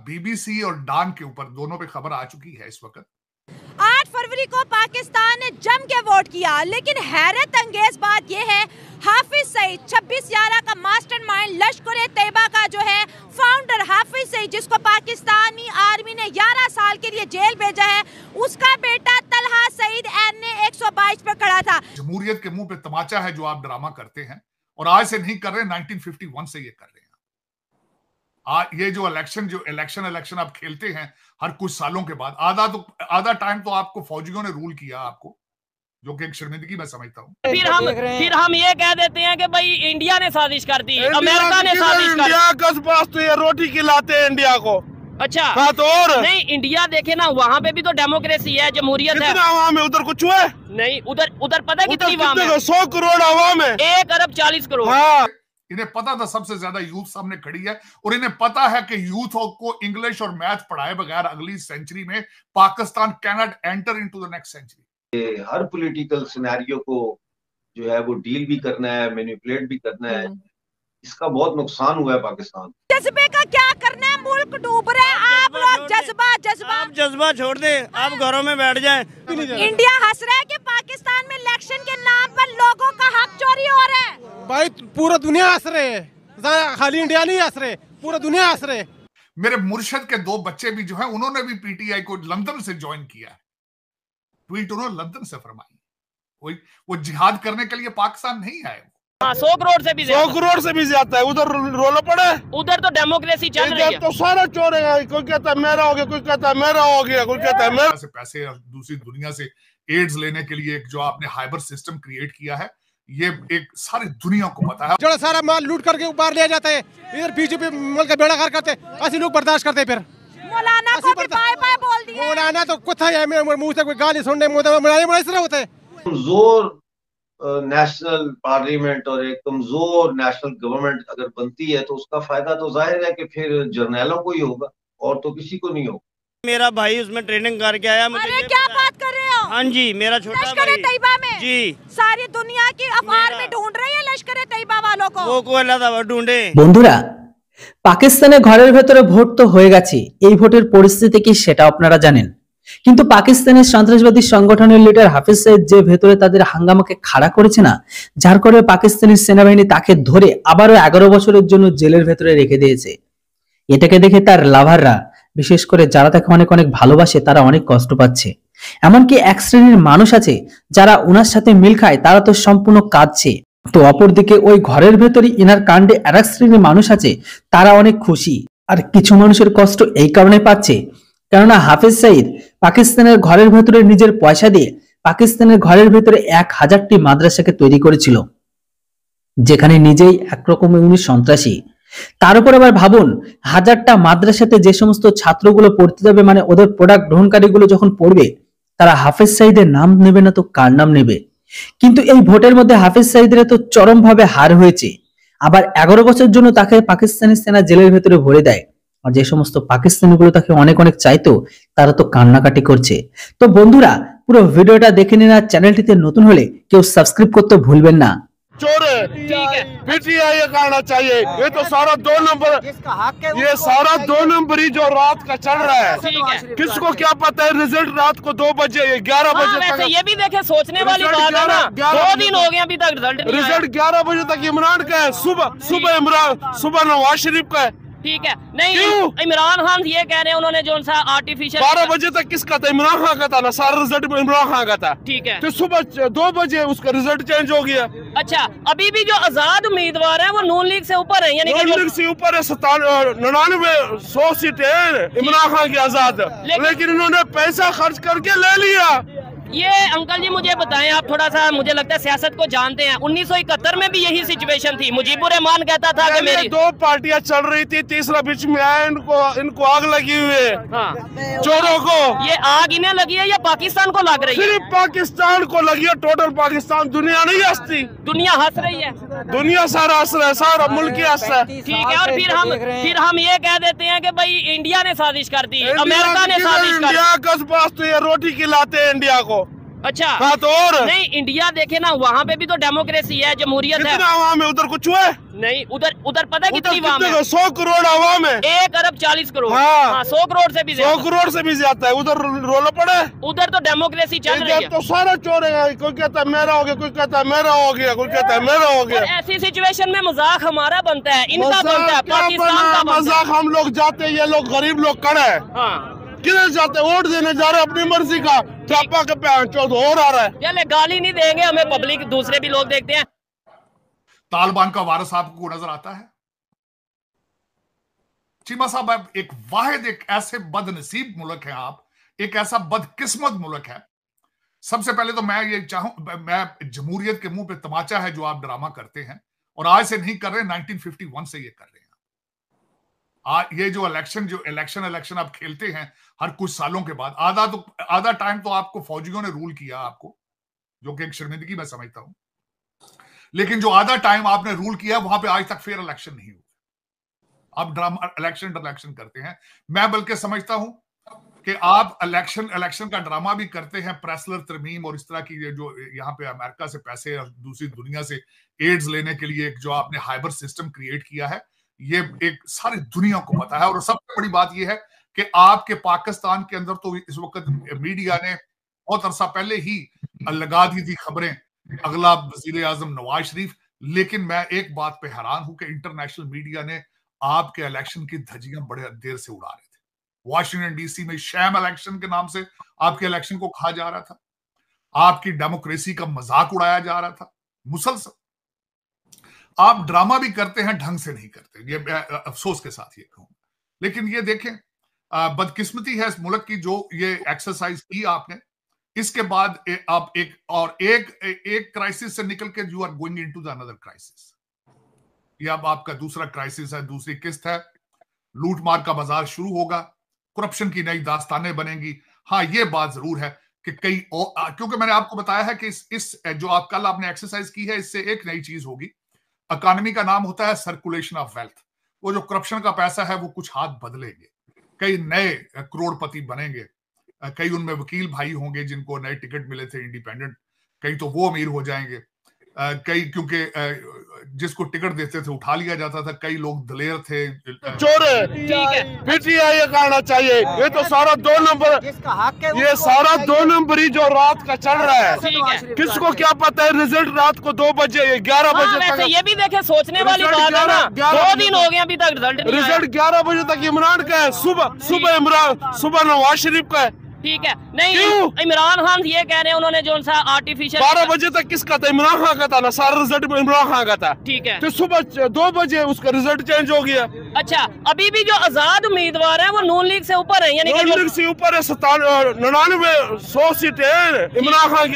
BBC और don के ऊपर दोनों पे खबर आ चुकी है इस वक्त। 8 फरवरी को पाकिस्तान ने जम के वोट किया, लेकिन हैरत अंगेज बात यह है हाफिज सईद 26/11 का मास्टरमाइंड लश्कर-ए-तैयबा का जो है फाउंडर हाफिज सईद, जिसको पाकिस्तानी आर्मी ने 11 साल के लिए जेल भेजा है, उसका बेटा तलहा सईद NA 122 पर खड़ा था। जमहूरियत के मुंह पे तमाचा है जो आप ड्रामा करते हैं, और आज से नहीं कर रहे, 1951 से ये कर रहे हैं। ये जो इलेक्शन आप खेलते हैं हर कुछ सालों के बाद, आधा टाइम तो आपको फौजियों ने रूल किया आपको, जो कि एक शर्मिंदगी मैं समझता हूँ। फिर हम ये कह देते हैं कि भाई इंडिया ने साजिश कर दी, अमेरिका ने साजिश कर दी। इंडिया कस पास तो ये रोटी खिलाते हैं इंडिया को। अच्छा तो और नहीं, इंडिया देखे ना, वहाँ पे भी तो डेमोक्रेसी है, जमहूरियत है। आवाम है उधर, कुछ हुआ नहीं, उधर पता है कितनी आवाम है? 100 करोड़ आवाम है, 1 अरब 40 करोड़। हाँ। इन्हें पता था सबसे ज्यादा यूथ सामने खड़ी है, और इन्हें पता है कि यूथ को इंग्लिश और मैथ पढ़ाए बगैर अगली सेंचुरी में Pakistan can not enter into the next century. हर पॉलिटिकल सिनेरियो को जो है वो डील भी करना है, मैनिपुलेट भी करना है। इसका बहुत नुकसान हुआ है पाकिस्तान। जज्बे का क्या करना है, मुल्क डूब रहे हैं, आप लोग जज्बा छोड़ दे, आप घरों में बैठ जाएं। इंडिया हंस रहा है कि पाकिस्तान में इलेक्शन के नाम पर लोगों का हक चोरी हो रहा है। भाई पूरा दुनिया हंस रहे है, खाली इंडिया नहीं हंस रहे, पूरा दुनिया हंस रहे। मेरे मुर्शद के 2 बच्चे भी जो हैं, उन्होंने भी पीटीआई को लंदन से ज्वाइन किया है। ट्वीट उन्होंने लंदन से फरमाई। वो जिहाद करने के लिए पाकिस्तान नहीं आए। 100 करोड़ से भी 100 करोड़ से भी ज्यादा है। उधर रोला पड़ा है, उधर तो डेमोक्रेसी चल रही है। तो सारा चोर है, कोई कहता है मेरा हो गया, कोई कहता है मेरा हो गया, कोई कहता है मेरा से पैसे और दूसरी दुनिया से एड्स लेने के लिए जो आपने हाइबर सिस्टम क्रिएट किया है, ये एक सारी दुनिया को पता है। जो सारा माल लूट करके बाहर ले जाते हैं, इधर बीजेपी मुल्क का बेड़ा गर्क करते, ऐसे लोग बर्दाश्त करते। फिर मौलाना को भी बाय-बाय बोल दिया। मौलाना तो कुछ है, मेरे मुंह से कोई गाली सुनने मौलाना इस तरह होते हैं। कमजोर नेशनल पार्लियामेंट और एक कमजोर नेशनल गवर्नमेंट अगर बनती है तो उसका फायदा तो जाहिर है कि फिर जर्नैलों को ही होगा, और तो किसी को नहीं होगा। मेरा भाई उसमें ट्रेनिंग करके आया। मुझे अरे क्या बात कर रहे हो? हाँ जी, मेरा छोटा भाई लश्कर-ए-तैयबा में जी सारी दुनिया की अफवाह में ढूंढ रही है लश्कर-ए-तैयबा वालों को। वो को अल्लाह ढूंढे। বন্ধুরা, পাকিস্তানে ঘরের ভেতরে ভোট তো হয়ে গেছে, এই ভোটের পরিস্থিতি কি সেটা আপনারা জানেন। কিন্তু পাকিস্তানের সন্ত্রাসবাদী সংগঠনের লিডার হাফিজ সঈদ যে ভেতরে তাদের হাঙ্গামাকে খাড়া করেছে না, যার করে পাকিস্তানি সেনাবাহিনী তাকে ধরে আবারও 11 বছরের জন্য জেলের ভেতরে রেখে দিয়েছে। এটাকে দেখে তার লাভাররা, বিশেষ করে যারা তাকে অনেক অনেক ভালোবাসে, তারা অনেক কষ্ট পাচ্ছে। এমনকি এক শ্রেণীর মানুষ আছে যারা ওনার সাথে মিল খায়, তারা তো সম্পূর্ণ কাঁদছে। তো অপরদিকে ওই ঘরের ভেতরে ইনার কাণ্ডে আরেক শ্রেণীর মানুষ আছে, তারা অনেক খুশি। আর কিছু মানুষের কষ্ট এই কারণে পাচ্ছে কেননা হাফিজ সঈদ পাকিস্তানের ঘরের ভেতরে নিজের পয়সা দিয়ে পাকিস্তানের ঘরের ভেতরে 1000টি মাদ্রাসাকে তৈরি করেছিল, যেখানে নিজেই একরকমের উনি সন্ত্রাসী। তার উপর আবার ভাবুন, 1000টা মাদ্রাসাতে যে সমস্ত ছাত্রগুলো পড়তে যাবে, মানে ওদের প্রোডাক্ট গ্রহণকারীগুলো যখন পড়বে, তারা হাফিজ সঈদের নাম নেবে না তো কার নাম নেবে? কিন্তু এই ভোটের মধ্যে হাফিজ সঈদের তো চরমভাবে হার হয়েছে। আবার 11 বছরের জন্য তাকে পাকিস্তানি সেনা জেলের ভেতরে ভরে দেয়। আর যে সমস্ত পাকিস্তানিগুলো তাকে অনেক অনেক চাইতো, তারা তো কান্নাকাটি করছে। তো বন্ধুরা, পুরো ভিডিওটা দেখে নিন, আর চ্যানেলটিতে নতুন হলে কেউ সাবস্ক্রাইব করতে ভুলবেন না। चोर है, पीटीआई ये कहना चाहिए। ये तो सारा 2 नंबर, ये सारा 2 नंबर ही जो रात का चल रहा है। किसको क्या पता है रिजल्ट रात को 2 बजे 11 बजे तक। ये भी देखे, सोचने वाली बात है ना, 2 दिन हो गए अभी तक रिजल्ट 11 बजे तक इमरान का है, सुबह इमरान, सुबह नवाज शरीफ का है। ठीक है, नहीं इमरान खान ये कह रहे हैं, उन्होंने जो सा आर्टिफिशियल 12 बजे तक किसका था? इमरान खान का था ना, सारा रिजल्ट इमरान खान का था। ठीक है, तो सुबह 2 बजे उसका रिजल्ट चेंज हो गया। अच्छा, अभी भी जो आजाद उम्मीदवार है वो नून लीग से ऊपर है, यानी कि नून लीग से ऊपर है। 99-100 सीटें इमरान खान की आजाद, लेकिन उन्होंने पैसा खर्च करके ले लिया। ये अंकल जी मुझे बताएं, आप थोड़ा सा, मुझे लगता है सियासत को जानते हैं। 1971 में भी यही सिचुएशन थी। मुजीबुर रहमान कहता था कि मेरी 2 पार्टियां चल रही थी, तीसरा बीच में आया, इनको आग लगी हुई है। हाँ, चोरों को। ये आग इन्हें लगी है या पाकिस्तान को लग रही है? सिर्फ पाकिस्तान को लगी है, टोटल पाकिस्तान। दुनिया नहीं हंसती, दुनिया हंस रही है, दुनिया सारा हंस रहा है, सारा मुल्क ही हंस रहा है। ठीक है, और फिर हम ये कह देते हैं कि भाई इंडिया ने साजिश कर दी, अमेरिका ने साजिश कर दी। इंडिया कस पास तो ये रोटी खिलाते हैं इंडिया को। अच्छा हाँ तो और नहीं, इंडिया देखे ना, वहाँ पे भी तो डेमोक्रेसी है, जमहूरियत है। आवाम है उधर, कुछ हुआ नहीं, उधर पता कितनी आवाम है? 100 करोड़ आवाम है, 1 अरब 40 करोड़। हाँ 100 करोड़ से भी 100 करोड़ से भी ज्यादा है। उधर रोला पड़ा है, उधर तो डेमोक्रेसी चल रही है। तो सारा चोर है, कोई कहता है मेरा हो गया, कोई कहता है मेरा हो गया, कोई कहता है मेरा हो गया। ऐसी सिचुएशन में मजाक हमारा बनता है, इनका बनता है, पाकिस्तान का बनता है। मजाक हम लोग जाते हैं, ये लोग गरीब लोग खड़े हैं, किधर जाते हैं? वोट देने जा रहे हैं अपनी मर्जी का, चापा के पे चौथ और आ रहा है। चले गाली नहीं देंगे, हमें पब्लिक दूसरे भी लोग देखते हैं। तालिबान का वारिस आपको नजर आता है? चीमा साहब, आप एक ऐसे बदनसीब मुल्क है, आप एक ऐसा बदकिस्मत मुल्क है। सबसे पहले तो मैं ये मैं जमहूरियत के मुंह पे तमाचा है जो आप ड्रामा करते हैं, और आज से नहीं कर रहे, 1951 से ये कर रहे हैं। ये जो इलेक्शन आप खेलते हैं हर कुछ सालों के बाद, आधा टाइम तो आपको फौजियों ने रूल किया आपको, जो कि एक शर्मिंदगी मैं समझता हूं, लेकिन जो आधा टाइम आपने रूल किया वहां पे आज तक फेयर इलेक्शन नहीं हुआ। आप ड्रामा इलेक्शन करते हैं। मैं बल्कि समझता हूं कि आप इलेक्शन का ड्रामा भी करते हैं, प्रेसलर तरमीम और इस तरह की जो यहाँ पे अमेरिका से पैसे और दूसरी दुनिया से एड्स लेने के लिए जो आपने हाइबर सिस्टम क्रिएट किया है, ये एक सारी दुनिया को पता है। और सबसे बड़ी बात यह है कि आपके पाकिस्तान के अंदर तो इस वक्त मीडिया ने बहुत अरसा पहले ही लगा दी थी खबरें अगला वजीर आजम नवाज शरीफ, लेकिन मैं एक बात पे हैरान हूं कि इंटरनेशनल मीडिया ने आपके इलेक्शन की धज्जियां बड़े देर से उड़ा रहे थे। वॉशिंगटन डीसी में शैम इलेक्शन के नाम से आपके इलेक्शन को कहा जा रहा था, आपकी डेमोक्रेसी का मजाक उड़ाया जा रहा था मुसलसल। आप ड्रामा भी करते हैं, ढंग से नहीं करते, ये अफसोस के साथ ये कहूंगा। लेकिन ये देखें, बदकिस्मती है इस मुल्क की जो ये एक्सरसाइज की आपने। इसके बाद आप एक क्राइसिस से निकल के you are going into the another crisis. ये अब आपका दूसरा क्राइसिस है, दूसरी किस्त है। लूटमार का बाजार शुरू होगा, करप्शन की नई दास्तानें बनेंगी। हाँ, ये बात जरूर है कि क्योंकि मैंने आपको बताया है कि इस जो आप कल आपने एक्सरसाइज की है, इससे एक नई चीज होगी। इकोनॉमी का नाम होता है सर्कुलेशन ऑफ वेल्थ। वो जो करप्शन का पैसा है वो कुछ हाथ बदलेंगे, कई नए करोड़पति बनेंगे, कई उनमें वकील भाई होंगे जिनको नए टिकट मिले थे इंडिपेंडेंट, कई तो वो अमीर हो जाएंगे, कई क्योंकि जिसको टिकट देते थे उठा लिया जाता था, कई लोग दलेर थे। चोर है, पीटीआई ये कहना चाहिए, ये तो सारा 2 नंबर, ये सारा 2 नंबरी जो रात का चल रहा है। किसको क्या पता है रिजल्ट रात को 2 बजे 11 बजे तक। ये भी देखे, सोचने वाली बात है ना, 2 दिन हो गए अभी तक रिजल्ट 11 बजे तक इमरान का है, सुबह नवाज शरीफ का है। ठीक है, नहीं इमरान खान ये कह रहे हैं, उन्होंने जो सा आर्टिफिशियल 12 बजे तक किसका था? इमरान खान का था ना, सारा रिजल्ट इमरान खान का था। ठीक है, तो सुबह 2 बजे उसका रिजल्ट चेंज हो गया। अच्छा, अभी भी जो आजाद उम्मीदवार है वो नून लीग से ऊपर है, यानी नून लीग से ऊपर है, 99 100 सीटें इमरान खान